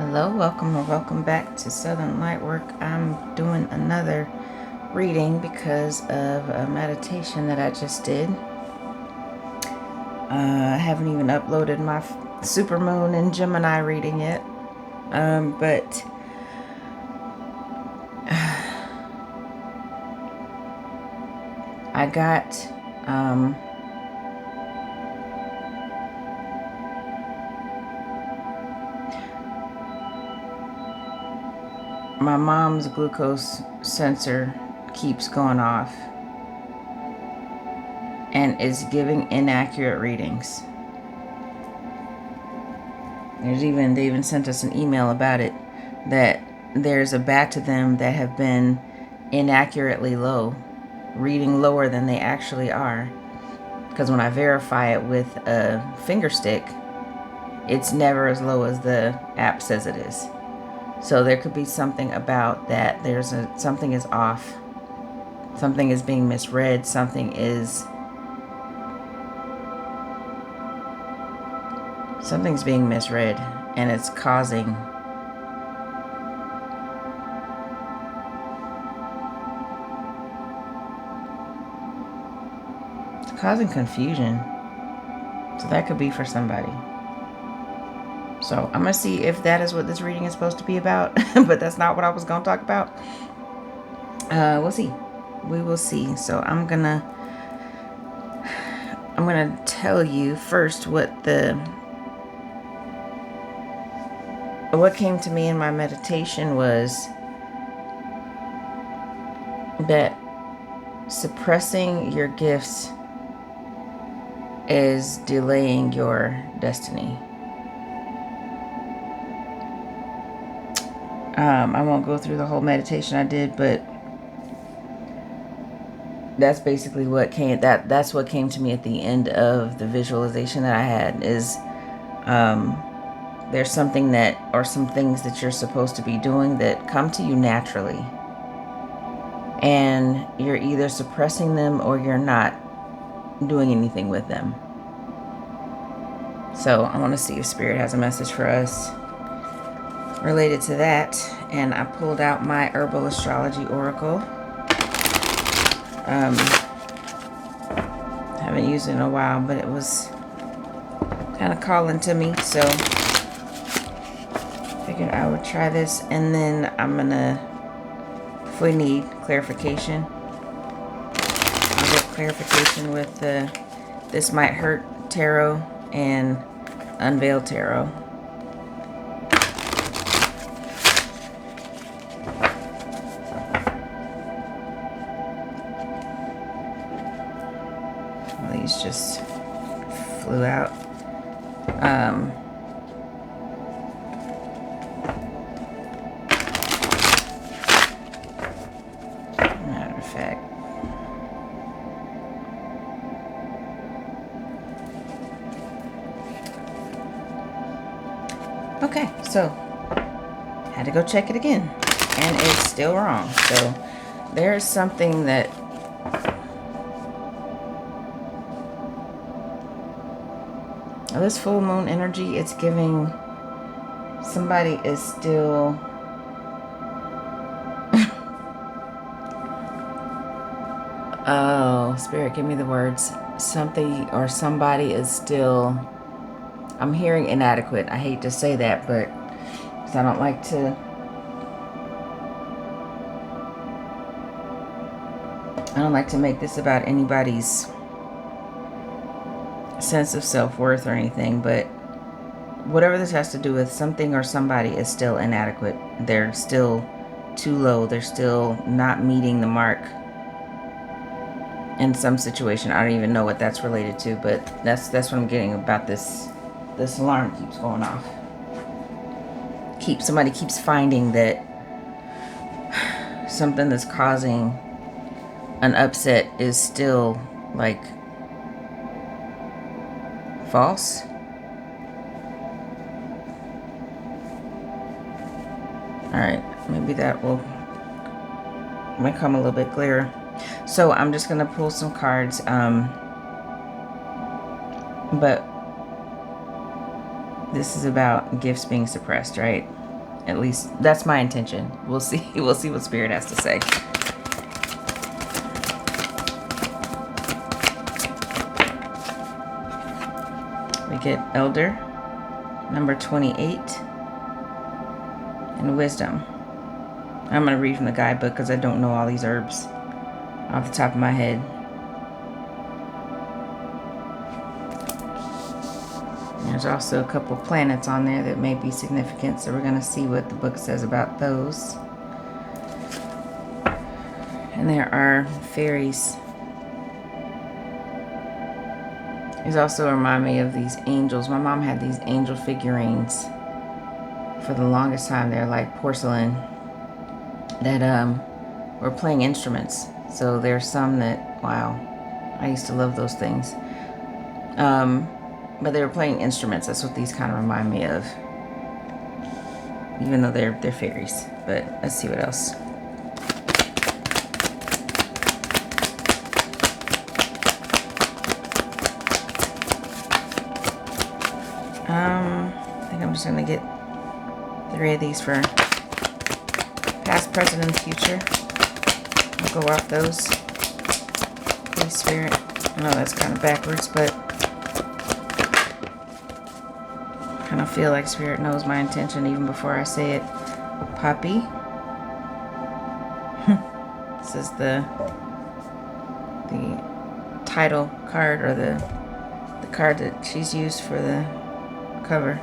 Hello, welcome or welcome back to Southern Lightwork. I'm doing another reading because of a meditation that I just did. I haven't even uploaded my Supermoon and Gemini reading yet, but I got my mom's glucose sensor keeps going off and is giving inaccurate readings. They even sent us an email about it, that there's a batch of them that have been inaccurately low, reading lower than they actually are. Because when I verify it with a finger stick, it's never as low as the app says it is. So there could be something about that. Something is off. Something is being misread. Something's being misread, and it's causing confusion. So that could be for somebody. So I'm going to see if that is what this reading is supposed to be about, but that's not what I was going to talk about. We'll see. We will see. So I'm going to tell you first what came to me in my meditation was that suppressing your gifts is delaying your destiny. I won't go through the whole meditation I did, but that's basically what that's what came to me at the end of the visualization that I had is there's something or some things that you're supposed to be doing that come to you naturally, and you're either suppressing them or you're not doing anything with them. So I want to see if Spirit has a message for us related to that. And I pulled out my Herbal Astrology Oracle. Haven't used it in a while, but it was kind of calling to me, so figured I would try this. And then I'm gonna, if we need clarification, I'll get clarification with the This Might Hurt Tarot and Unveiled Tarot. These just flew out. Matter of fact, okay, so had to go check it again, and it's still wrong. So there's something that this full moon energy, it's giving somebody is still oh, Spirit, give me the words. Something or somebody is still, I'm hearing inadequate. I hate to say that, but because I don't like to make this about anybody's sense of self-worth or anything, but whatever this has to do with, something or somebody is still inadequate. They're still too low. They're still not meeting the mark in some situation. I don't even know what that's related to, but that's what I'm getting about this. This alarm keeps going off. Somebody keeps finding that something that's causing an upset is still like false. Alright, maybe that will become a little bit clearer. So I'm just going to pull some cards. But this is about gifts being suppressed, right? At least that's my intention. We'll see. We'll see what Spirit has to say. We get Elder, number 28, and Wisdom. I'm going to read from the guidebook because I don't know all these herbs off the top of my head. There's also a couple planets on there that may be significant, so we're going to see what the book says about those. And there are fairies. These also remind me of these angels. My mom had these angel figurines for the longest time. They're like porcelain that were playing instruments. So there's some that, wow, I used to love those things. But they were playing instruments. That's what these kind of remind me of. Even though they're fairies. But let's see what else. I think I'm just going to get 3 of these for past, present, and future. I'll go off those. Please, Spirit. I know that's kind of backwards, but I kind of feel like Spirit knows my intention even before I say it. Poppy. This is the title card, or the card that she's used for the cover.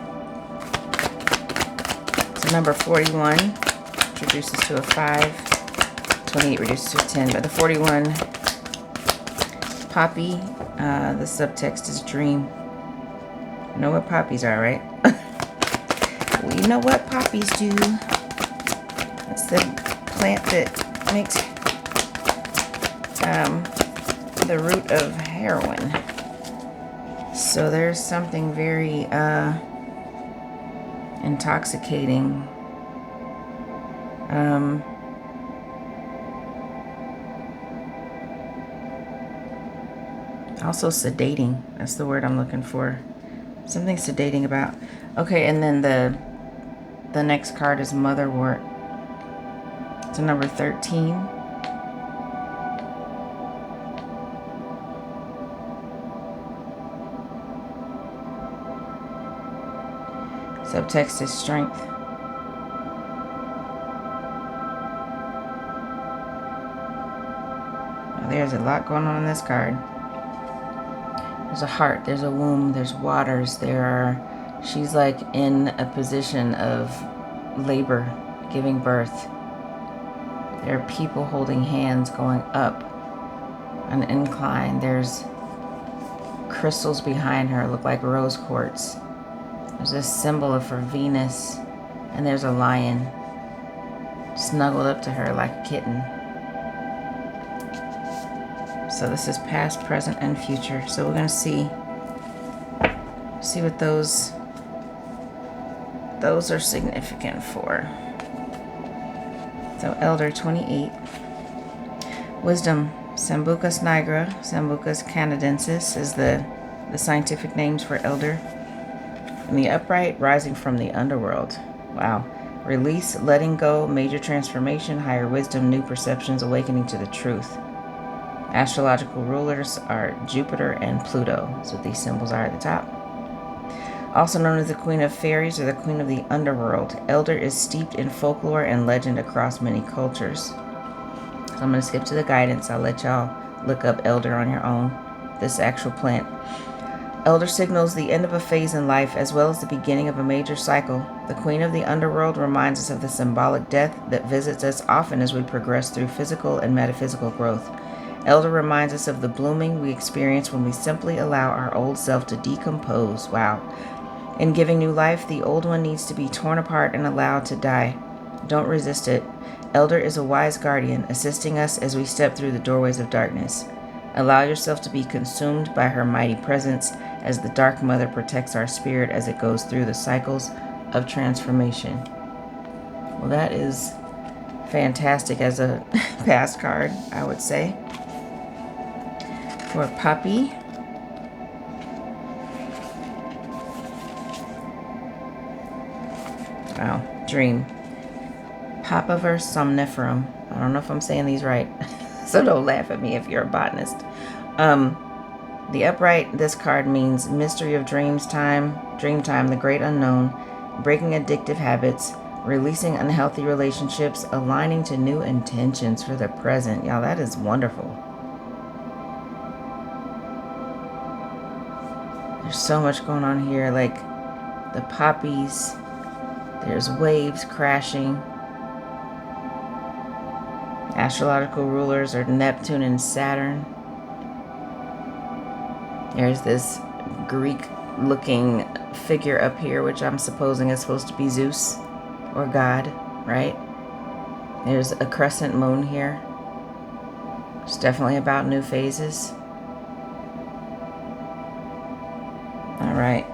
So number 41 reduces to a 5, 28 reduces to a 10, but the 41 Poppy, the subtext is dream. You know what poppies are, right? We know what poppies do. It's the plant that makes the root of heroin. So there's something very intoxicating. Also sedating. That's the word I'm looking for. Something sedating about. Okay, and then the next card is Motherwort. It's number 13. Subtext is strength. Well, there's a lot going on in this card. There's a heart, there's a womb, there's waters, she's like in a position of labor, giving birth. There are people holding hands going up an incline. There's crystals behind her, look like rose quartz. There's this symbol of her Venus, and there's a lion snuggled up to her like a kitten. So this is past, present, and future. So we're going to see what those are significant for. So Elder 28. Wisdom, Sambucus nigra, Sambucus canadensis is the scientific names for Elder. And the upright, rising from the underworld. Wow. Release, letting go, major transformation, higher wisdom, new perceptions, awakening to the truth. Astrological rulers are Jupiter and Pluto. That's what these symbols are at the top. Also known as the Queen of Fairies or the Queen of the Underworld. Elder is steeped in folklore and legend across many cultures. So I'm going to skip to the guidance. I'll let y'all look up Elder on your own. This actual plant. Elder signals the end of a phase in life as well as the beginning of a major cycle. The Queen of the Underworld reminds us of the symbolic death that visits us often as we progress through physical and metaphysical growth. Elder reminds us of the blooming we experience when we simply allow our old self to decompose. Wow. In giving new life, the old one needs to be torn apart and allowed to die. Don't resist it. Elder is a wise guardian, assisting us as we step through the doorways of darkness. Allow yourself to be consumed by her mighty presence as the Dark Mother protects our spirit as it goes through the cycles of transformation. Well, that is fantastic as a past card, I would say. For Poppy. Wow, dream. Papaver somniferum. I don't know if I'm saying these right, so don't laugh at me if you're a botanist. The upright, this card means mystery of dream time, the great unknown, breaking addictive habits, releasing unhealthy relationships, aligning to new intentions for the present. Y'all, that is wonderful. There's so much going on here, like the poppies, there's waves crashing. Astrological rulers are Neptune and Saturn. There's this Greek-looking figure up here, which I'm supposing is supposed to be Zeus or God, right? There's a crescent moon here. It's definitely about new phases. All right.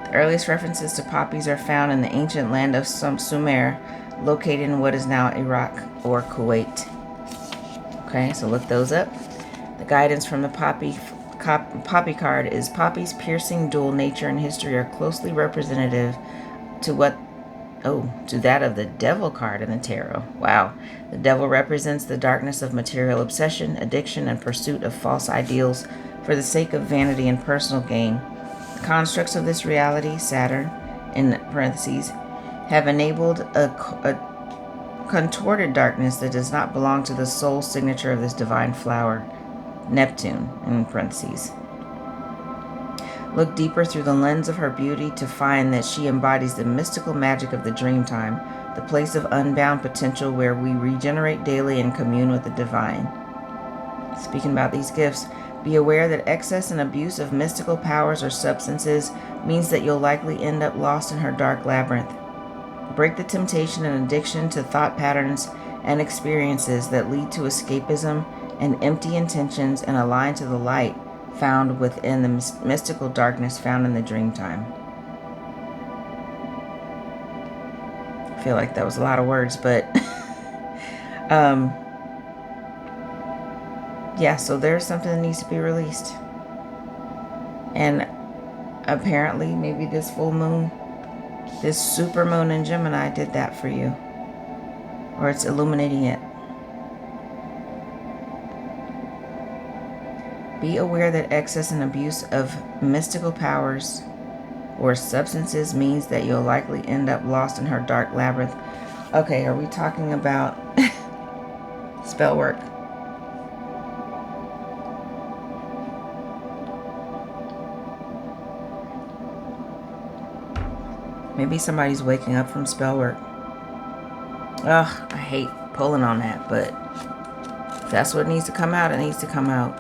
The earliest references to poppies are found in the ancient land of Sumer, located in what is now Iraq or Kuwait. Okay, so look those up. The guidance from the poppy card is poppy's piercing dual nature and history are closely representative to that of the devil card in the tarot. Wow. The devil represents the darkness of material obsession, addiction, and pursuit of false ideals for the sake of vanity and personal gain. The constructs of this reality, Saturn, in parentheses, have enabled a contorted darkness that does not belong to the soul signature of this divine flower, Neptune, in parentheses. Look deeper through the lens of her beauty to find that she embodies the mystical magic of the dream time, the place of unbound potential where we regenerate daily and commune with the divine. Speaking about these gifts, be aware that excess and abuse of mystical powers or substances means that you'll likely end up lost in her dark labyrinth. Break the temptation and addiction to thought patterns and experiences that lead to escapism and empty intentions and align to the light found within the mystical darkness found in the dream time. I feel like that was a lot of words, but yeah, so there's something that needs to be released. And apparently maybe this full moon, this super moon in Gemini did that for you, or it's illuminating it. Be aware that excess and abuse of mystical powers or substances means that you'll likely end up lost in her dark labyrinth. Okay, are we talking about spell work? Maybe somebody's waking up from spell work. Ugh, I hate pulling on that, but if that's what needs to come out, it needs to come out.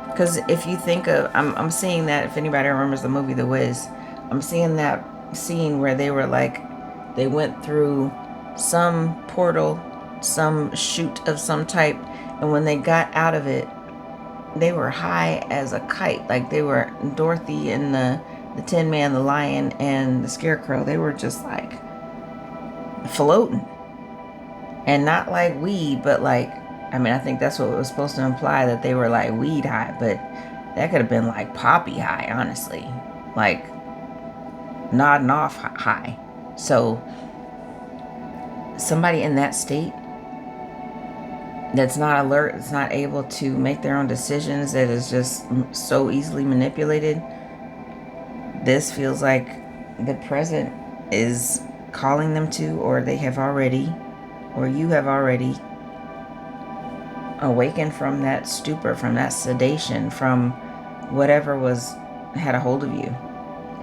Because if you think of, I'm seeing that, if anybody remembers the movie The Wiz, I'm seeing that scene where they were like, they went through some portal, some chute of some type, and when they got out of it, they were high as a kite. Like they were Dorothy and the Tin Man, the Lion, and the Scarecrow. They were just like floating. And not like weed, but like, I mean, I think that's what it was supposed to imply, that they were like weed high, but that could have been like poppy high, honestly. Like nodding off high. So somebody in that state that's not alert, that's not able to make their own decisions, that is just so easily manipulated, this feels like the present is calling them to, or they have already, or you have already awakened from that stupor, from that sedation, from whatever had a hold of you.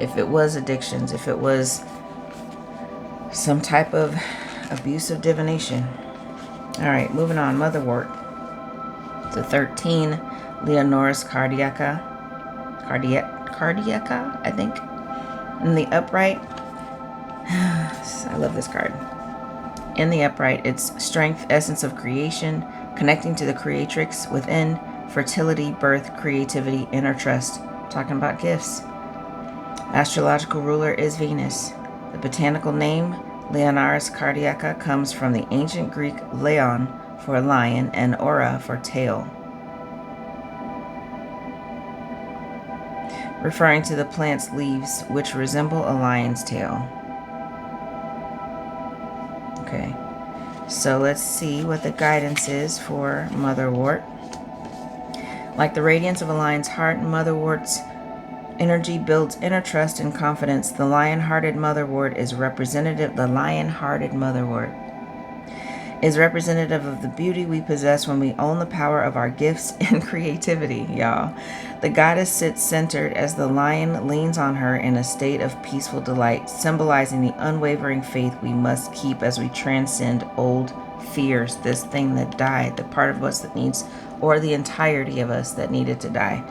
If it was addictions, if it was some type of abusive divination. All right, moving on. Motherwort. The 13, Leonoris cardiaca, I think. In the upright, I love this card. In the upright, it's strength, essence of creation, connecting to the creatrix within, fertility, birth, creativity, inner trust. Talking about gifts. Astrological ruler is Venus. The botanical name, Leonoris cardiaca, comes from the ancient Greek leon for lion and aura for tail. referring to the plant's leaves, which resemble a lion's tail. Okay, so let's see what the guidance is for motherwort. Like the radiance of a lion's heart, motherwort's energy builds inner trust and confidence. The lion-hearted motherwort is representative. The lion-hearted motherwort is representative of the beauty we possess when we own the power of our gifts and creativity, y'all. The goddess sits centered as the lion leans on her in a state of peaceful delight, symbolizing the unwavering faith we must keep as we transcend old fears, this thing that died, the part of us that needs, or the entirety of us that needed to die.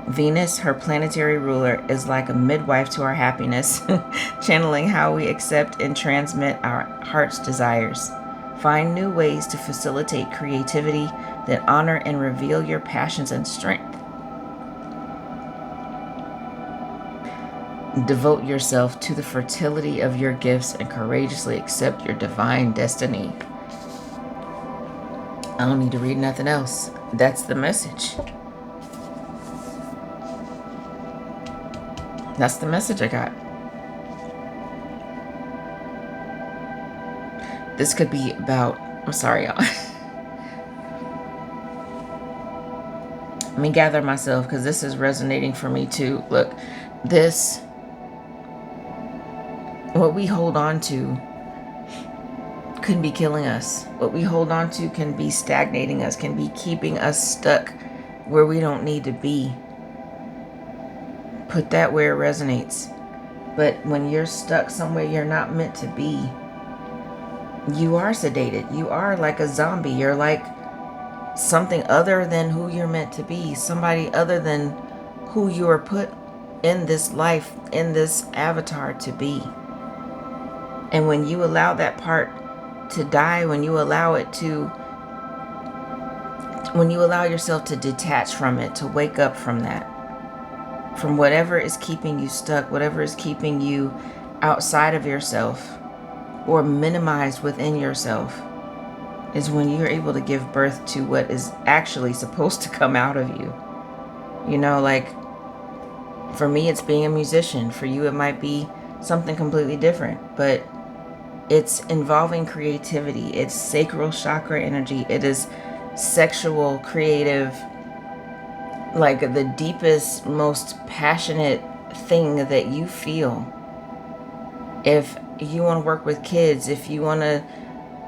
Venus, her planetary ruler, is like a midwife to our happiness, channeling how we accept and transmit our heart's desires. Find new ways to facilitate creativity that honor and reveal your passions and strength. Devote yourself to the fertility of your gifts and courageously accept your divine destiny. I don't need to read nothing else. That's the message. That's the message I got. This could be about, I'm sorry, y'all. Let me gather myself because this is resonating for me too. Look, this, what we hold on to can be killing us. What we hold on to can be stagnating us, can be keeping us stuck where we don't need to be. Put that where it resonates. But when you're stuck somewhere you're not meant to be, you are sedated. You are like a zombie. You're like something other than who you're meant to be. Somebody other than who you are put in this life, in this avatar to be. And when you allow that part to die, when you allow yourself to detach from it, to wake up from that, from whatever is keeping you stuck, whatever is keeping you outside of yourself or minimized within yourself, is when you're able to give birth to what is actually supposed to come out of you. You know, like for me, it's being a musician. For you, it might be something completely different, but it's involving creativity. It's sacral chakra energy. It is sexual, creative, like the deepest, most passionate thing that you feel. If you want to work with kids, if you want to,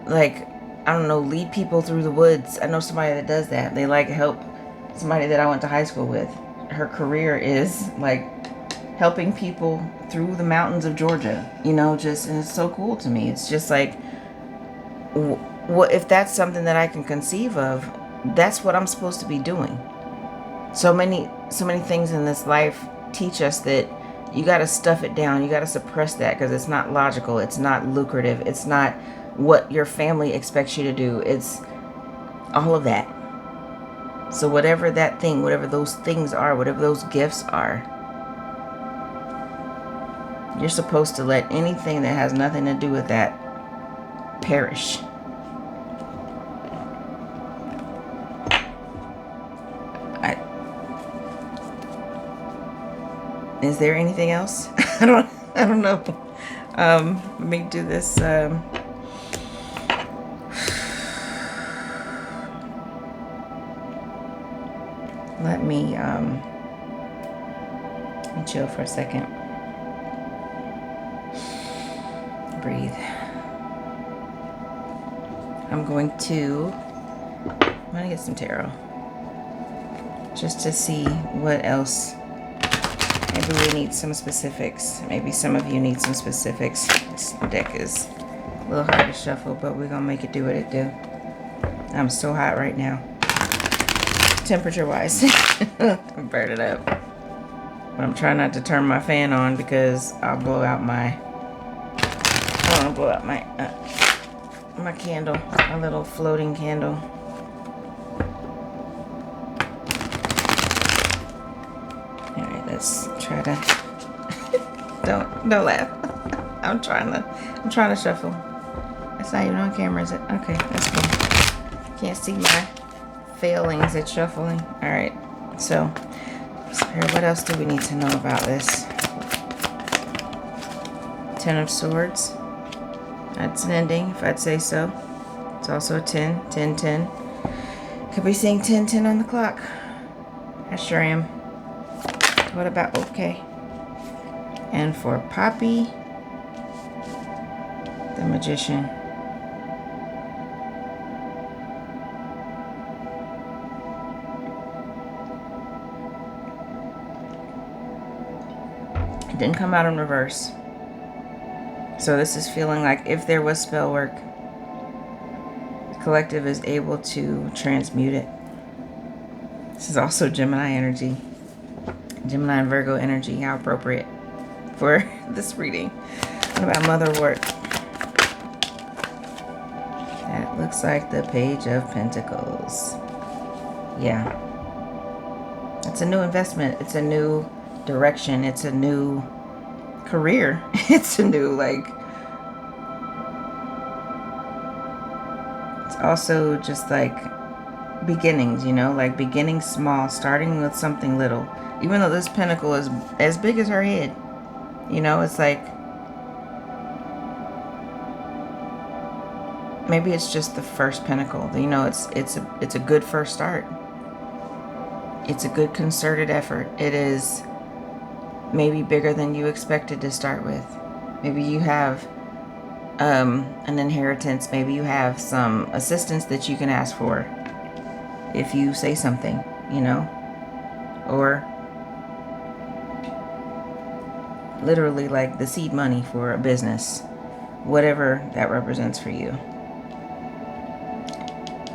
like, I don't know, lead people through the woods. I know somebody that does that. They like help somebody that I went to high school with. Her career is like helping people through the mountains of Georgia, you know, just, and it's so cool to me. It's just like, what if that's something that I can conceive of, that's what I'm supposed to be doing. So many things in this life teach us that you got to stuff it down. You got to suppress that because it's not logical. It's not lucrative. It's not what your family expects you to do. It's all of that. So whatever that thing, whatever those things are, whatever those gifts are, you're supposed to let anything that has nothing to do with that perish. Is there anything else? I don't know. Let me do this. Let me chill for a second. Breathe. I'm gonna get some tarot just to see what else. Maybe we need some specifics. Maybe some of you need some specifics. This deck is a little hard to shuffle, but we're gonna make it do what it do. I'm so hot right now. Temperature wise. I'm burning it up. But I'm trying not to turn my fan on because I'll blow out my my candle, a little floating candle. All right, let's try to don't laugh. I'm trying to shuffle. It's not even on camera, is it? Okay, that's cool. Can't see my failings at shuffling. All right, so Spirit, what else do we need to know about this? Ten of Swords. That's an ending, if I'd say so. It's also a 10, 10, 10. Could be seeing 10, 10 on the clock. I sure am. What about, okay. And for Poppy, the Magician. It didn't come out in reverse. So this is feeling like if there was spell work, the collective is able to transmute it. This is also Gemini energy. Gemini and Virgo energy. How appropriate for this reading. What about Motherwort? That looks like the Page of Pentacles. Yeah. It's a new investment. It's a new direction. It's a new career. It's a new, like, it's also just like beginnings, you know, like beginning small, starting with something little. Even though this pentacle is as big as her head, you know, it's like maybe it's just the first pentacle. You know, it's a good first start. It's a good concerted effort. It is maybe bigger than you expected to start with. Maybe you have an inheritance. Maybe you have some assistance that you can ask for if you say something, you know, or literally like the seed money for a business, whatever that represents for you.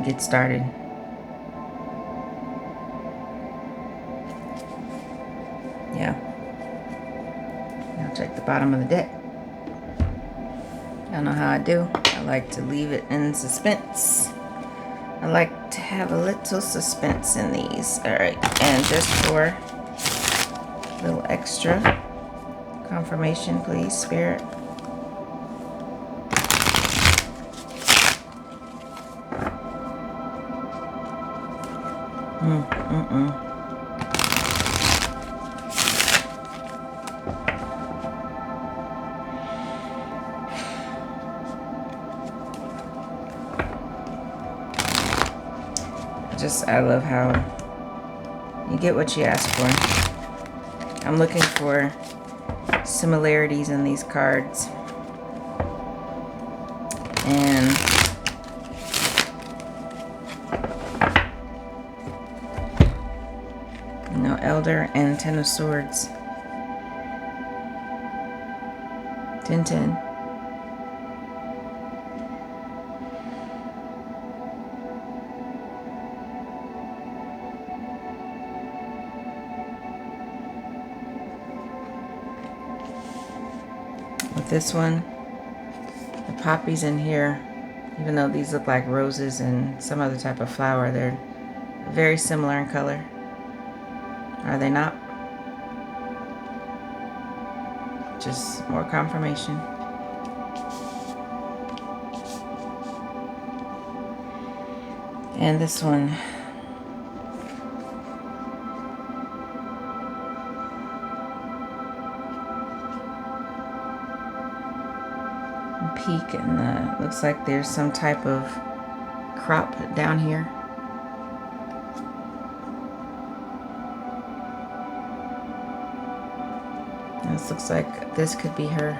Get started. Yeah. Now check the bottom of the deck. Y'all know how I do. I like to leave it in suspense. I like to have a little suspense in these. Alright, and just for a little extra confirmation, please, Spirit. I love how you get what you ask for. I'm looking for similarities in these cards. And you know, Elder and Ten of Swords. 10, 10. This one, the poppies in here, even though these look like roses and some other type of flower, they're very similar in color. Are they not? Just more confirmation. And this one, peak, and looks like there's some type of crop down here. This looks like this could be her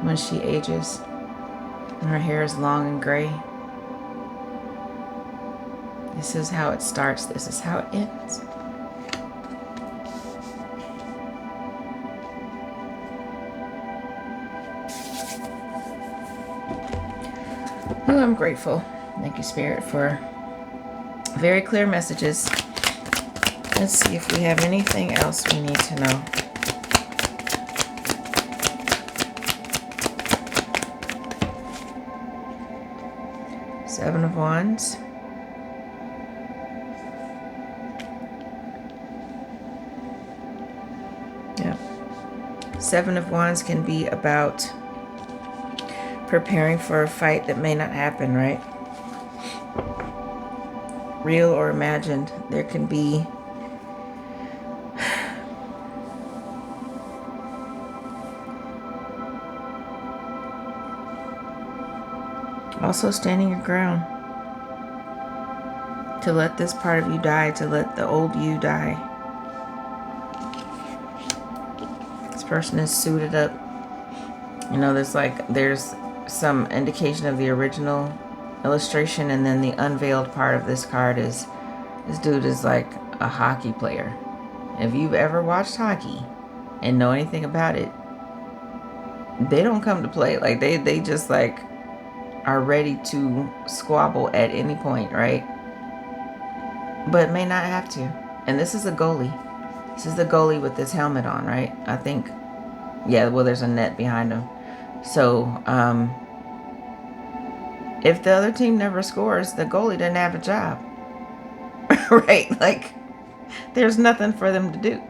when she ages and her hair is long and gray. This is how it starts. This is how it ends. Oh, I'm grateful. Thank you, Spirit, for very clear messages. Let's see if we have anything else we need to know. Seven of Wands. Yeah. Seven of Wands can be about preparing for a fight that may not happen, right? Real or imagined. There can be Also standing your ground. To let this part of you die, to let the old you die. This person is suited up. You know, there's some indication of the original illustration, and then the unveiled part of this card is this dude is like a hockey player. If you've ever watched hockey and know anything about it, they don't come to play. Like they just like are ready to squabble at any point, right? But may not have to. And this is a goalie. This is the goalie with this helmet on, right? I think. Yeah, well, there's a net behind him. So, if the other team never scores, the goalie didn't have a job. Right? Like, there's nothing for them to do.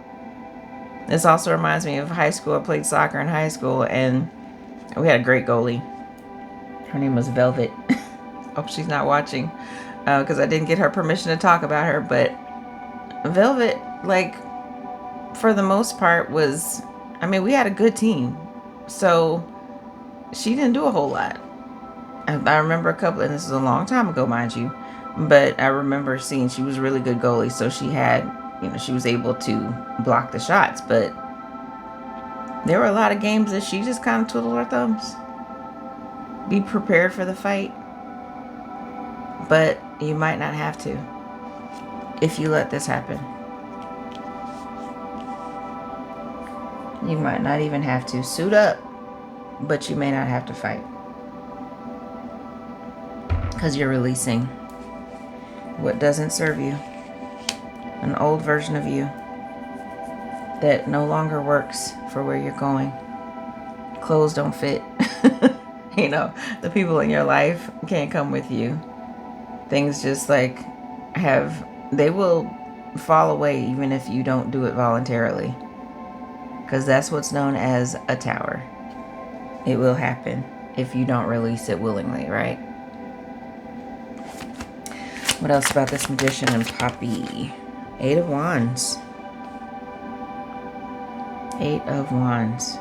This also reminds me of high school. I played soccer in high school, and we had a great goalie. Her name was Velvet. Hope she's not watching, because I didn't get her permission to talk about her. But Velvet, like, for the most part, was... I mean, we had a good team. So, she didn't do a whole lot. I remember a couple, and this is a long time ago, mind you, but I remember seeing she was a really good goalie, so she had, you know, she was able to block the shots, but there were a lot of games that she just kind of twiddled her thumbs. Be prepared for the fight, but you might not have to if you let this happen. You might not even have to suit up, but you may not have to fight. Because you're releasing what doesn't serve you. An old version of you that no longer works for where you're going. Clothes don't fit. You know, the people in your life can't come with you. Things just like they will fall away even if you don't do it voluntarily. Because that's what's known as a tower. It will happen if you don't release it willingly, right? What else about this Magician and Poppy? 8 of Wands. 8 of Wands.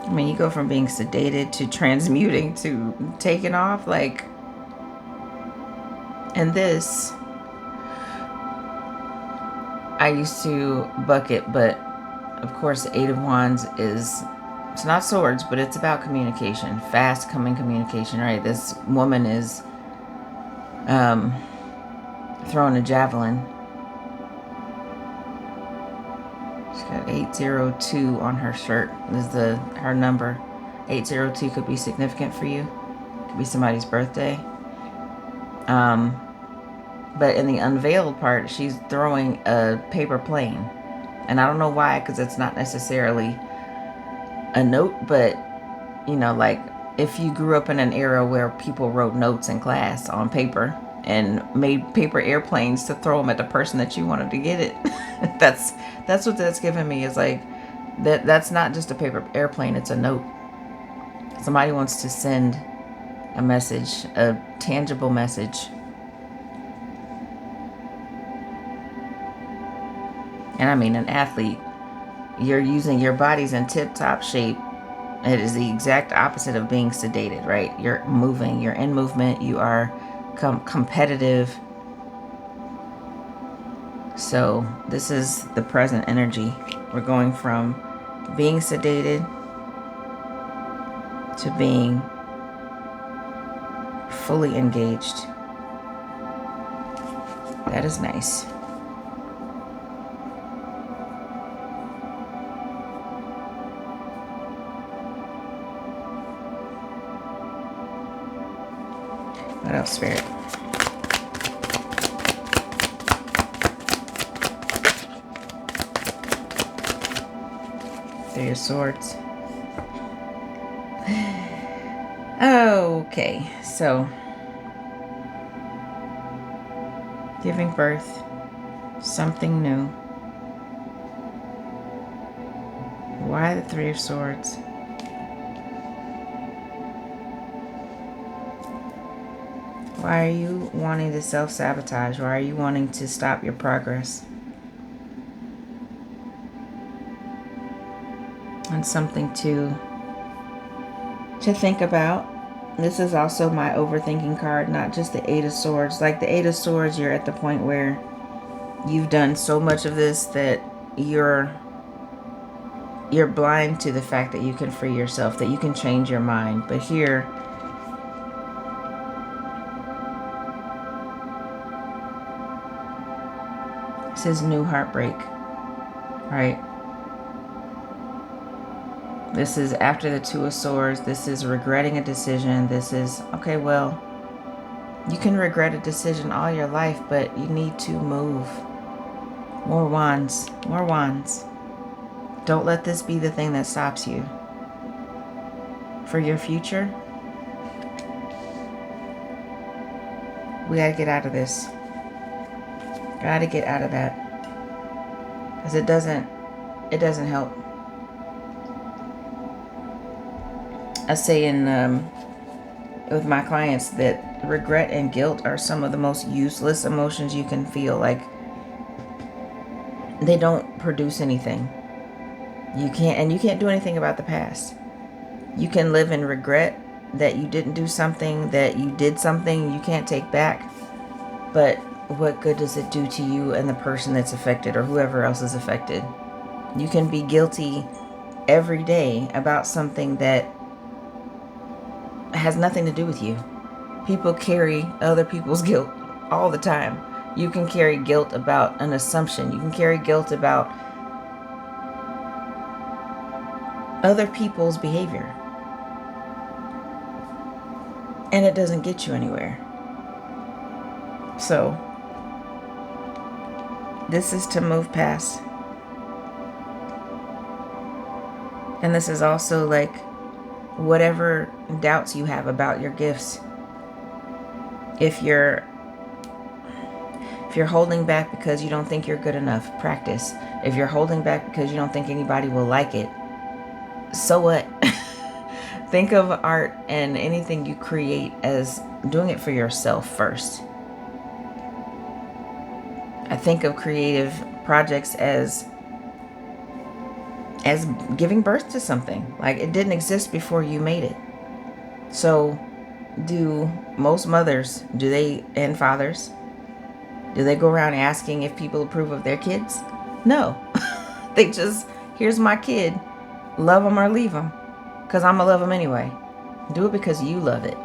I mean, you go from being sedated to transmuting to taking off, like... And this... I used to bucket, but of course the 8 of Wands is... It's not swords, but it's about communication. Fast coming communication, right? This woman is throwing a javelin. She's got 802 on her shirt. This is her number. 802 could be significant for you. Could be somebody's birthday. But in the unveiled part, she's throwing a paper plane. And I don't know why, because it's not necessarily a note, but you know, like if you grew up in an era where people wrote notes in class on paper and made paper airplanes to throw them at the person that you wanted to get it, that's what that's giving me, is like that's not just a paper airplane, it's a note. Somebody wants to send a message, a tangible message. And I mean, an athlete, you're using your body's in tip-top shape. It is the exact opposite of being sedated, right? You're moving, you're in movement, you are competitive. So this is the present energy. We're going from being sedated to being fully engaged. That is nice. What else, Spirit? Three of Swords. Okay, so giving birth, something new. Why the Three of Swords? Why are you wanting to self-sabotage? Why are you wanting to stop your progress? And something to to think about. This is also my overthinking card, not just the Eight of Swords. Like the Eight of Swords, you're at the point where you've done so much of this that you're blind to the fact that you can free yourself, that you can change your mind. But here, this is new heartbreak, right? This is after the Two of Swords. This is regretting a decision. This is, okay, well, you can regret a decision all your life, but you need to move. More wands, more wands. Don't let this be the thing that stops you. For your future, we gotta get out of this. Gotta get out of that. Because it doesn't help. I say with my clients that regret and guilt are some of the most useless emotions you can feel. Like, they don't produce anything. You can't do anything about the past. You can live in regret that you didn't do something, that you did something you can't take back. But what good does it do to you and the person that's affected, or whoever else is affected? You can be guilty every day about something that has nothing to do with you. People carry other people's guilt all the time. You can carry guilt about an assumption. You can carry guilt about other people's behavior. And it doesn't get you anywhere. So, this is to move past. And this is also like whatever doubts you have about your gifts. If you're holding back because you don't think you're good enough, practice. If you're holding back because you don't think anybody will like it, so what? Think of art and anything you create as doing it for yourself first. I think of creative projects as giving birth to something. Like, it didn't exist before you made it. So, do most mothers, and fathers, do they go around asking if people approve of their kids? No. They just, here's my kid. Love them or leave them. Because I'm going to love them anyway. Do it because you love it.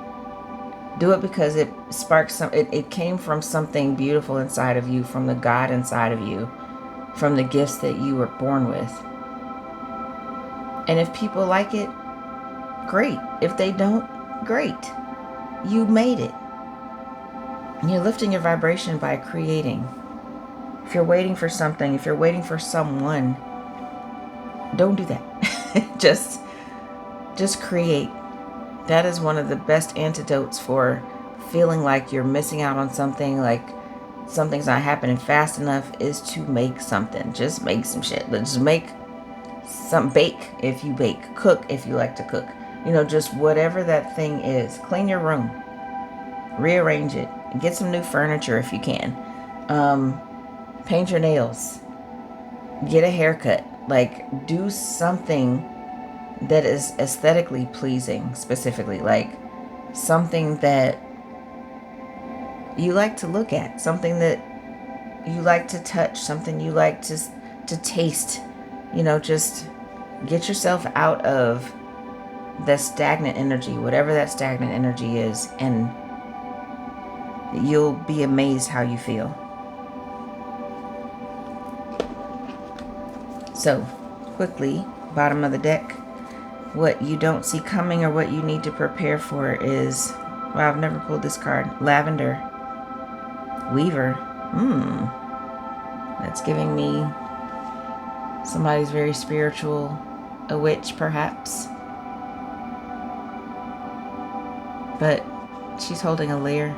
Do it because it sparks it came from something beautiful inside of you, from the God inside of you, from the gifts that you were born with. And if people like it, great. If they don't, great. You made it. You're lifting your vibration by creating. If you're waiting for something, if you're waiting for someone, don't do that. Just create. That is one of the best antidotes for feeling like you're missing out on something, like something's not happening fast enough, is to make something. Just make some shit. Just make some, bake if you bake, cook if you like to cook. Just whatever that thing is. Clean your room. Rearrange it. Get some new furniture if you can. Paint your nails. Get a haircut. Like, do something that is aesthetically pleasing, specifically. Like, something that you like to look at. Something that you like to touch. Something you like to taste. Just get yourself out of the stagnant energy, whatever that stagnant energy is, and you'll be amazed how you feel. So, quickly, bottom of the deck, what you don't see coming or what you need to prepare for is, well, I've never pulled this card, Lavender, Weaver. That's giving me somebody's very spiritual, a witch perhaps. But she's holding a lyre.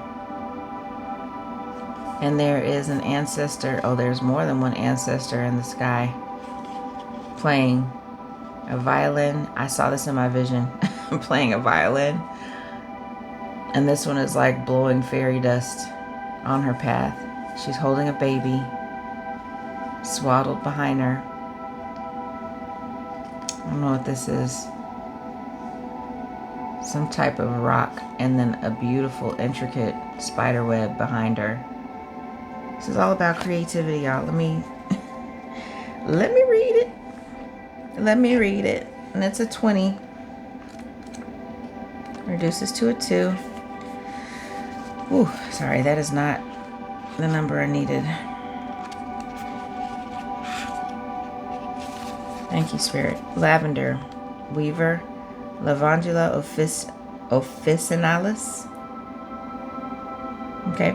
And there is an ancestor. Oh, there's more than one ancestor in the sky playing a violin. I saw this in my vision. Playing a violin. And this one is like blowing fairy dust on her path. She's holding a baby swaddled behind her. I don't know what this is. some type of rock, and then a beautiful, intricate spider web behind her. This is all about creativity, y'all. Let me read it. Let me read it. And it's a 20. Reduces to a 2. Ooh, sorry, that is not the number I needed. Thank you, Spirit. Lavender, Weaver, Lavandula officinalis. Okay.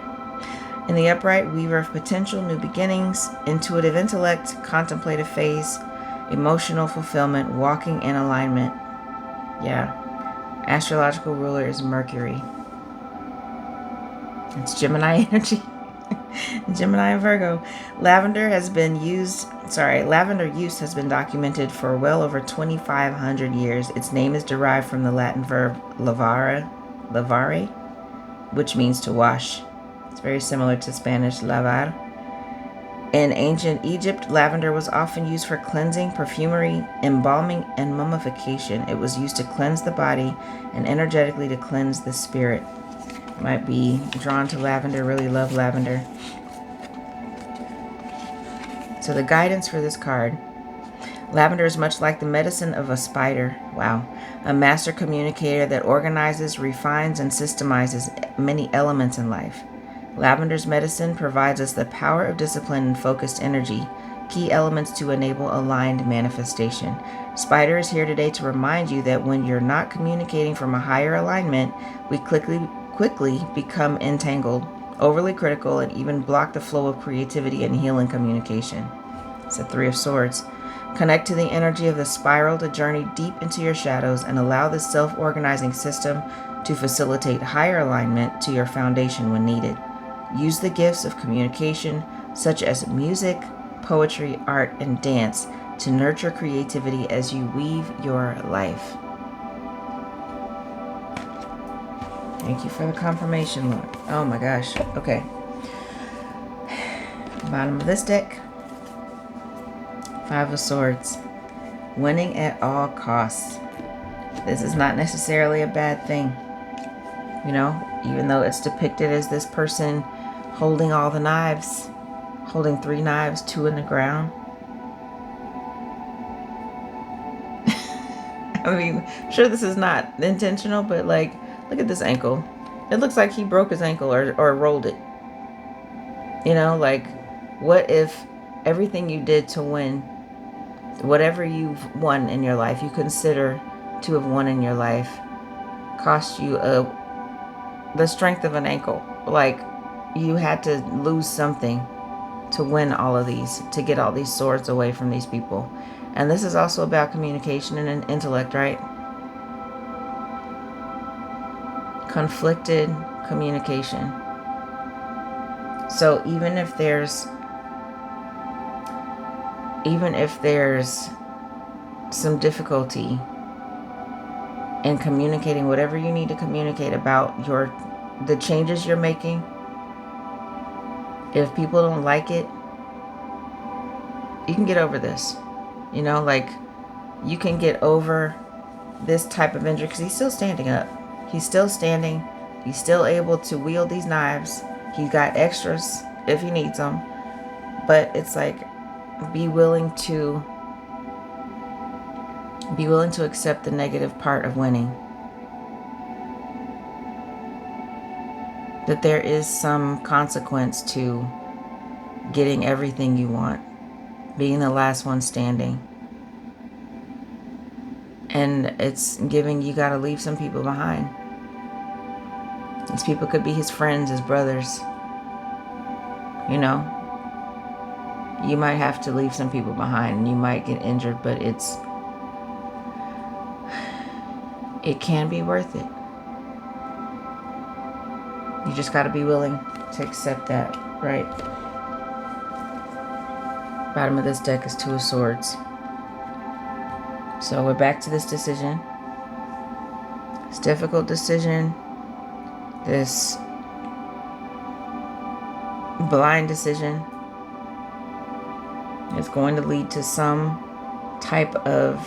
In the upright, Weaver of potential, new beginnings, intuitive intellect, contemplative phase, emotional fulfillment, walking in alignment. Yeah. Astrological ruler is Mercury. It's Gemini energy. Gemini and Virgo. Lavender use has been documented for well over 2,500 years. Its name is derived from the Latin verb lavare, which means to wash. It's very similar to Spanish lavar. In ancient Egypt, lavender was often used for cleansing, perfumery, embalming, and mummification. It was used to cleanse the body and energetically to cleanse the spirit. Might be drawn to lavender, really love lavender. So the guidance for this card. Lavender is much like the medicine of a spider. Wow. A master communicator that organizes, refines, and systemizes many elements in life. Lavender's medicine provides us the power of discipline and focused energy, key elements to enable aligned manifestation. Spider is here today to remind you that when you're not communicating from a higher alignment, we quickly become entangled, overly critical, and even block the flow of creativity and healing communication. It's a 3 of Swords. Connect to the energy of the spiral to journey deep into your shadows and allow this self-organizing system to facilitate higher alignment to your foundation when needed. Use the gifts of communication, such as music, poetry, art, and dance, to nurture creativity as you weave your life. Thank you for the confirmation, Lord. Oh my gosh. Okay. Bottom of this deck. 5 of Swords. Winning at all costs. This is not necessarily a bad thing. You know, even though it's depicted as this person holding all the knives, holding 3 knives, 2 in the ground. I mean, sure, this is not intentional, but like, look at this ankle. It looks like he broke his ankle or rolled it. You know, like, what if everything you did to win, whatever you've won in your life, you consider to have won in your life, cost you the strength of an ankle? Like, you had to lose something to win all of these, to get all these swords away from these people. And this is also about communication and intellect, right? Conflicted communication. So even if there's some difficulty in communicating whatever you need to communicate about the changes you're making, if people don't like it, you can get over this. You know, like, you can get over this type of injury, because he's still standing up. He's still standing. He's still able to wield these knives. He's got extras if he needs them. But it's like, be willing to accept the negative part of winning. That there is some consequence to getting everything you want, being the last one standing. And it's giving, you gotta leave some people behind. These people could be his friends, his brothers. You know, you might have to leave some people behind and you might get injured, but it can be worth it. You just got to be willing to accept that, right? Bottom of this deck is 2 of Swords. So we're back to this decision. This difficult decision. This blind decision. It's going to lead to some type of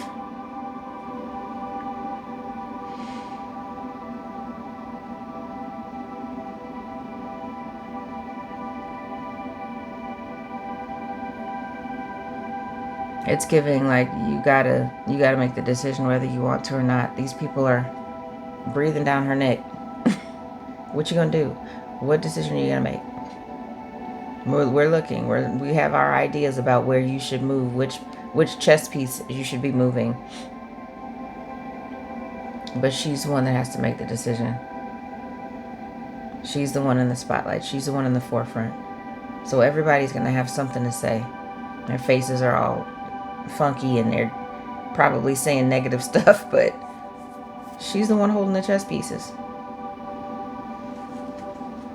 It's giving like you gotta make the decision whether you want to or not. These people are breathing down her neck. What you gonna do? What decision are you gonna make? We're looking. We have our ideas about where you should move, which chess piece you should be moving. But she's the one that has to make the decision. She's the one in the spotlight. She's the one in the forefront. So everybody's gonna have something to say. Their faces are all funky and they're probably saying negative stuff, but she's the one holding the chess pieces.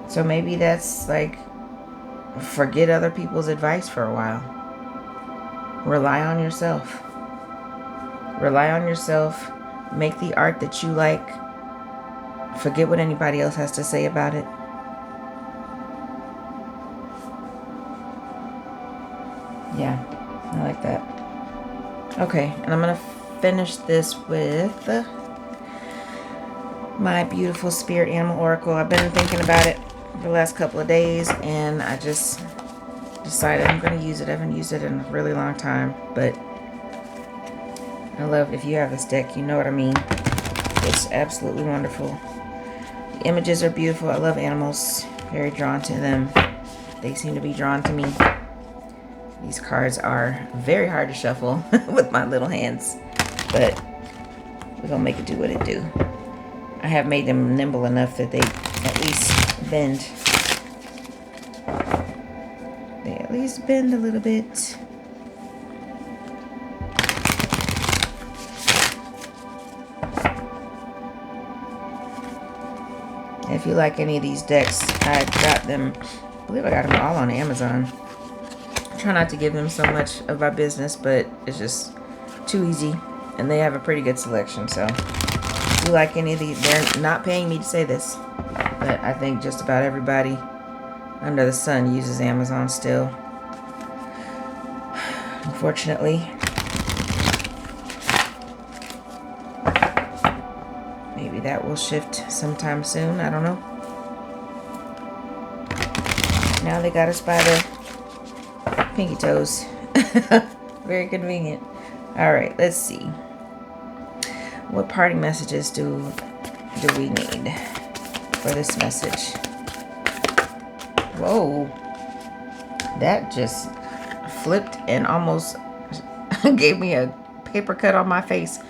So maybe that's like, forget other people's advice for a while. Rely on yourself. Rely on yourself. Make the art that you like. Forget what anybody else has to say about it. Yeah, I like that. Okay, and I'm going to finish this with my beautiful spirit animal oracle. I've been thinking about it for the last couple of days, and I just decided I'm going to use it. I haven't used it in a really long time, but I love, if you have this deck, you know what I mean. It's absolutely wonderful. The images are beautiful. I love animals. Very drawn to them. They seem to be drawn to me. These cards are very hard to shuffle with my little hands, but we're going to make it do what it do. I have made them nimble enough that they at least bend. They at least bend a little bit. If you like any of these decks, I got them, I believe I got them all on Amazon. I try not to give them so much of my business, but it's just too easy. And they have a pretty good selection, so if you like any of these, they're not paying me to say this, but I think just about everybody under the sun uses Amazon still. Unfortunately. Maybe that will shift sometime soon. I don't know. Now they got us by the pinky toes. Very convenient. All right, let's see. What parting messages do we need for this message? Whoa. That just flipped and almost gave me a paper cut on my face.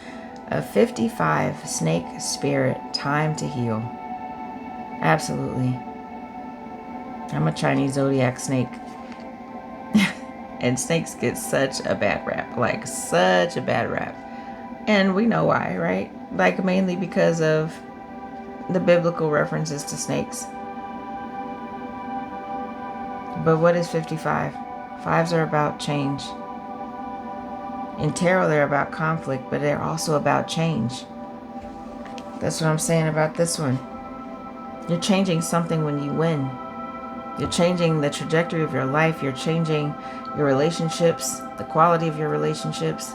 A 55 snake spirit, time to heal. Absolutely. I'm a Chinese zodiac snake. And snakes get such a bad rap. Like, such a bad rap. And we know why, right? Like, mainly because of the biblical references to snakes. But what is 55? Fives are about change. In tarot, they're about conflict, but they're also about change. That's what I'm saying about this one. You're changing something when you win. You're changing the trajectory of your life. You're changing your relationships, the quality of your relationships,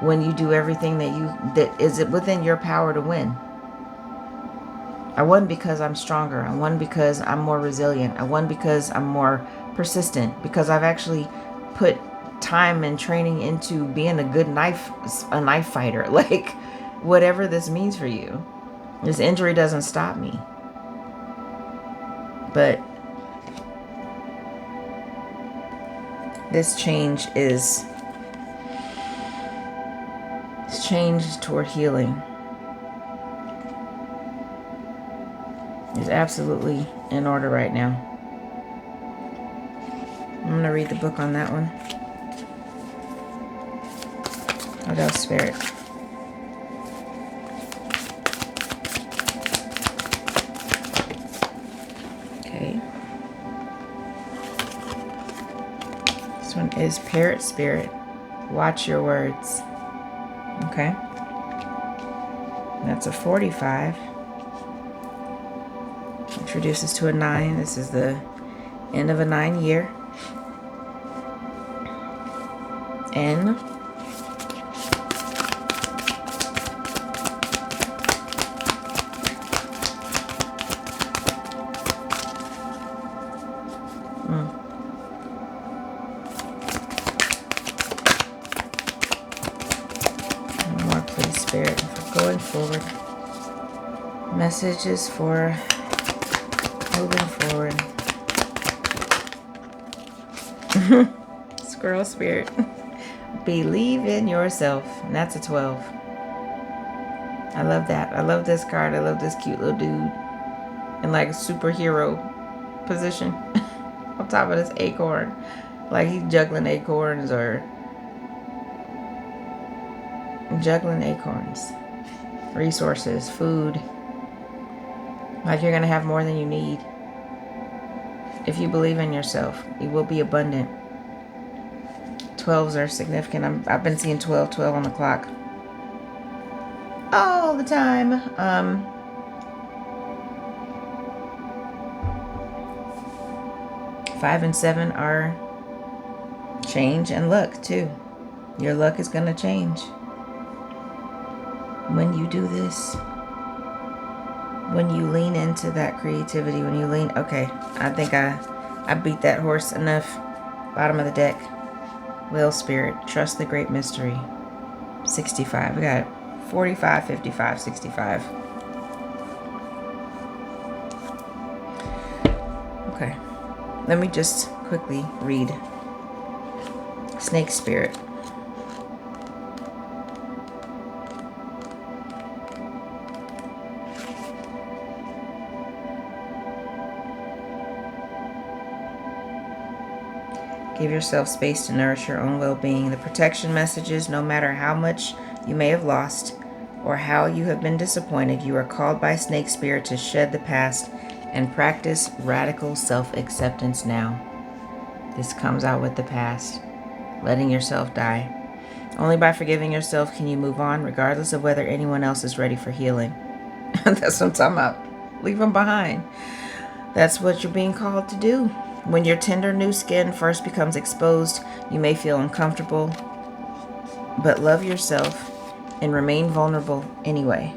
when you do everything that is within your power to win. I won because I'm stronger. I won because I'm more resilient. I won because I'm more persistent, because I've actually put time and training into being a good knife fighter. Like, whatever this means for you, this injury doesn't stop me. But this change is change toward healing. Is absolutely in order right now. I'm going to read the book on that one. What else, Spirit? Okay. This one is Parrot Spirit. Watch your words. Okay. That's a 45. Introduces to a 9. This is the end of a 9 year. N. forward. Messages for moving forward. Squirrel spirit. Believe in yourself. And that's a 12. I love that. I love this card. I love this cute little dude in like a superhero position on top of this acorn. Like he's juggling acorns or juggling acorns. Resources, food. Like you're going to have more than you need. If you believe in yourself, you will be abundant. 12s are significant. I've been seeing 12 on the clock all the time. 5 and 7 are change and luck too. Your luck is going to change when you do this. When you lean into that creativity, when you lean, okay, I think I beat that horse enough. Bottom of the deck. Will spirit, trust the great mystery. 65. We got 45, 55, 65. Okay. Let me just quickly read Snake Spirit. Give yourself space to nourish your own well-being. The protection messages, no matter how much you may have lost or how you have been disappointed, you are called by Snake Spirit to shed the past and practice radical self-acceptance now. This comes out with the past, letting yourself die. Only by forgiving yourself can you move on, regardless of whether anyone else is ready for healing. That's what I'm talking about. Leave them behind. That's what you're being called to do. When your tender new skin first becomes exposed, you may feel uncomfortable, but love yourself and remain vulnerable anyway.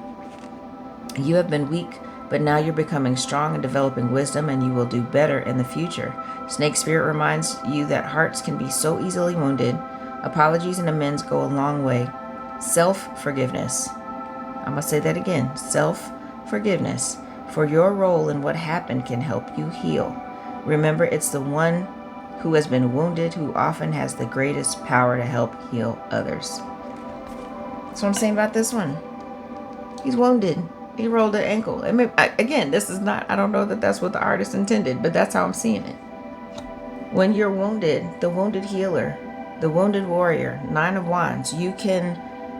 You have been weak, but now you're becoming strong and developing wisdom, and you will do better in the future. Snake Spirit reminds you that hearts can be so easily wounded. Apologies and amends go a long way. Self-forgiveness. I'm going to say that again. Self-forgiveness for your role in what happened can help you heal. Remember, it's the one who has been wounded who often has the greatest power to help heal others. That's what I'm saying about this one. He's wounded. He rolled an ankle. Again, this is not, I don't know that that's what the artist intended, but that's how I'm seeing it. When you're wounded, the wounded healer, the wounded warrior, 9 of Wands, you can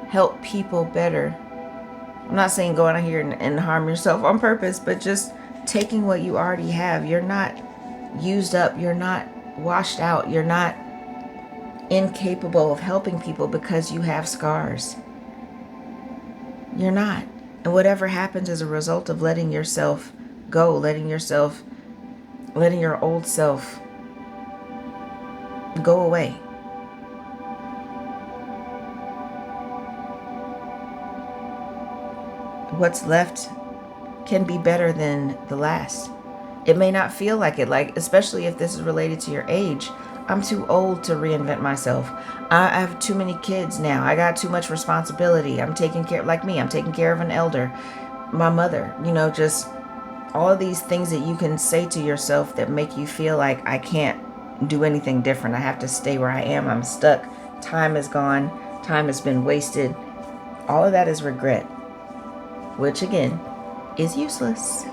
help people better. I'm not saying go out here and harm yourself on purpose, but just taking what you already have. You're not used up, you're not washed out, you're not incapable of helping people because you have scars. You're not. And whatever happens as a result of letting yourself go, letting your old self go away. What's left can be better than the last. It may not feel like it, like, especially if this is related to your age. I'm too old to reinvent myself. I have too many kids now. I got too much responsibility. I'm taking care, like me, I'm taking care of an elder, my mother, just all of these things that you can say to yourself that make you feel like I can't do anything different. I have to stay where I am. I'm stuck. Time is gone. Time has been wasted. All of that is regret, which again is useless.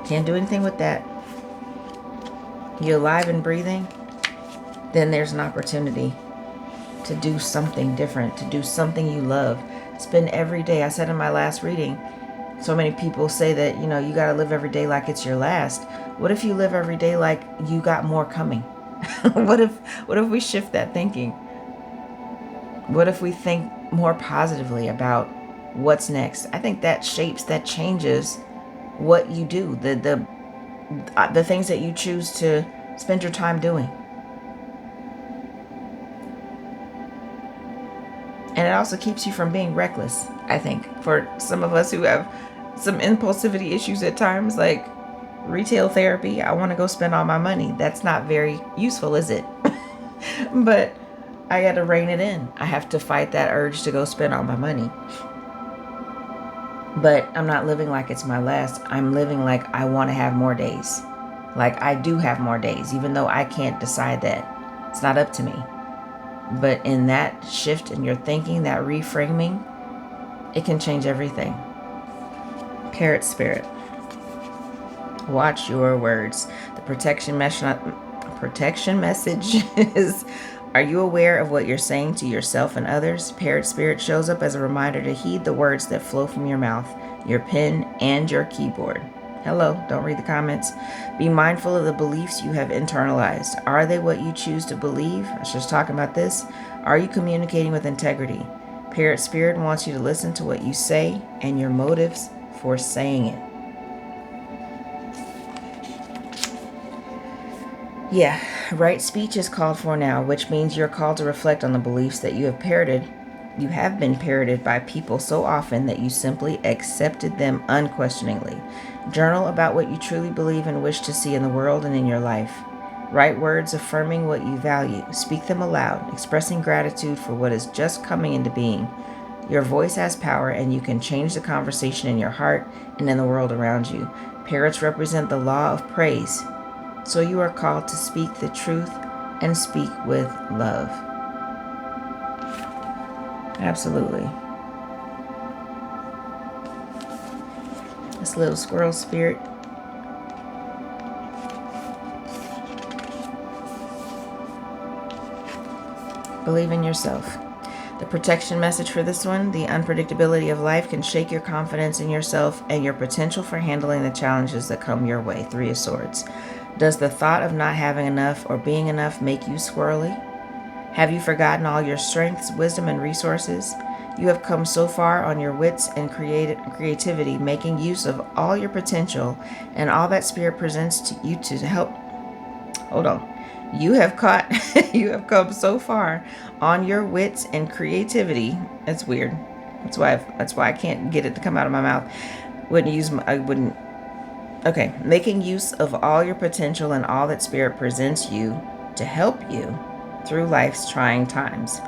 Can't do anything with that. You're alive and breathing, then there's an opportunity to do something different, to do something you love. Spend every day. I said in my last reading, so many people say that, you got to live every day like it's your last. What if you live every day like you got more coming? What if we shift that thinking? What if we think more positively about what's next? I think that shapes, that changes what you do, the things that you choose to spend your time doing. And it also keeps you from being reckless, I think. For some of us who have some impulsivity issues at times, like retail therapy, I want to go spend all my money. That's not very useful, is it? But I got to rein it in. I have to fight that urge to go spend all my money. But I'm not living like it's my last. I'm living like I want to have more days. Like I do have more days, even though I can't decide that. It's not up to me. But in that shift in your thinking, that reframing, it can change everything. Parrot spirit. Watch your words. The protection message is, are you aware of what you're saying to yourself and others? Parrot spirit shows up as a reminder to heed the words that flow from your mouth, your pen, and your keyboard. Hello, don't read the comments. Be mindful of the beliefs you have internalized. Are they what you choose to believe? I was just talking about this. Are you communicating with integrity? Parrot spirit wants you to listen to what you say and your motives for saying it. Yeah, right speech is called for now, which means you're called to reflect on the beliefs that you have parroted. You have been parroted by people so often that you simply accepted them unquestioningly. Journal about what you truly believe and wish to see in the world and in your life. Write words affirming what you value. Speak them aloud, expressing gratitude for what is just coming into being. Your voice has power, and you can change the conversation in your heart and in the world around you. Parrots represent the law of praise. So you are called to speak the truth and speak with love. Absolutely. This little squirrel spirit. Believe in yourself. The protection message for this one, the unpredictability of life can shake your confidence in yourself and your potential for handling the challenges that come your way. 3 of Swords. Does the thought of not having enough or being enough make you squirrely? Have you forgotten all your strengths, wisdom, and resources? You have come so far on your wits and creativity, making use of all your potential and all that spirit presents to you to help. Hold on. You have come so far on your wits and creativity. That's weird. That's why I can't get it to come out of my mouth. Okay, making use of all your potential and all that spirit presents you to help you through life's trying times.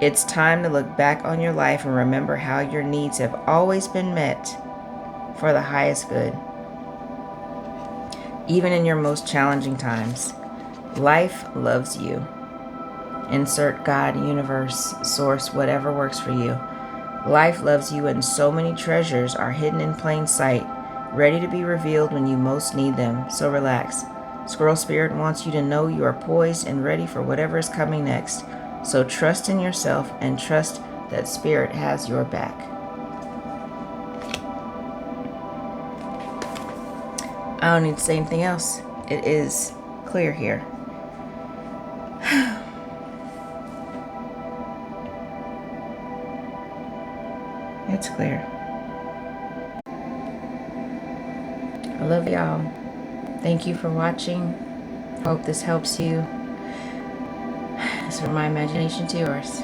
It's time to look back on your life and remember how your needs have always been met for the highest good. Even in your most challenging times, life loves you. Insert God, universe, source, whatever works for you. Life loves you, and so many treasures are hidden in plain sight, ready to be revealed when you most need them. So relax. Squirrel Spirit wants you to know you are poised and ready for whatever is coming next. So trust in yourself and trust that Spirit has your back. I don't need to say anything else. It is clear here. It's clear. I love y'all. Thank you for watching. Hope this helps you. It's from my imagination to yours.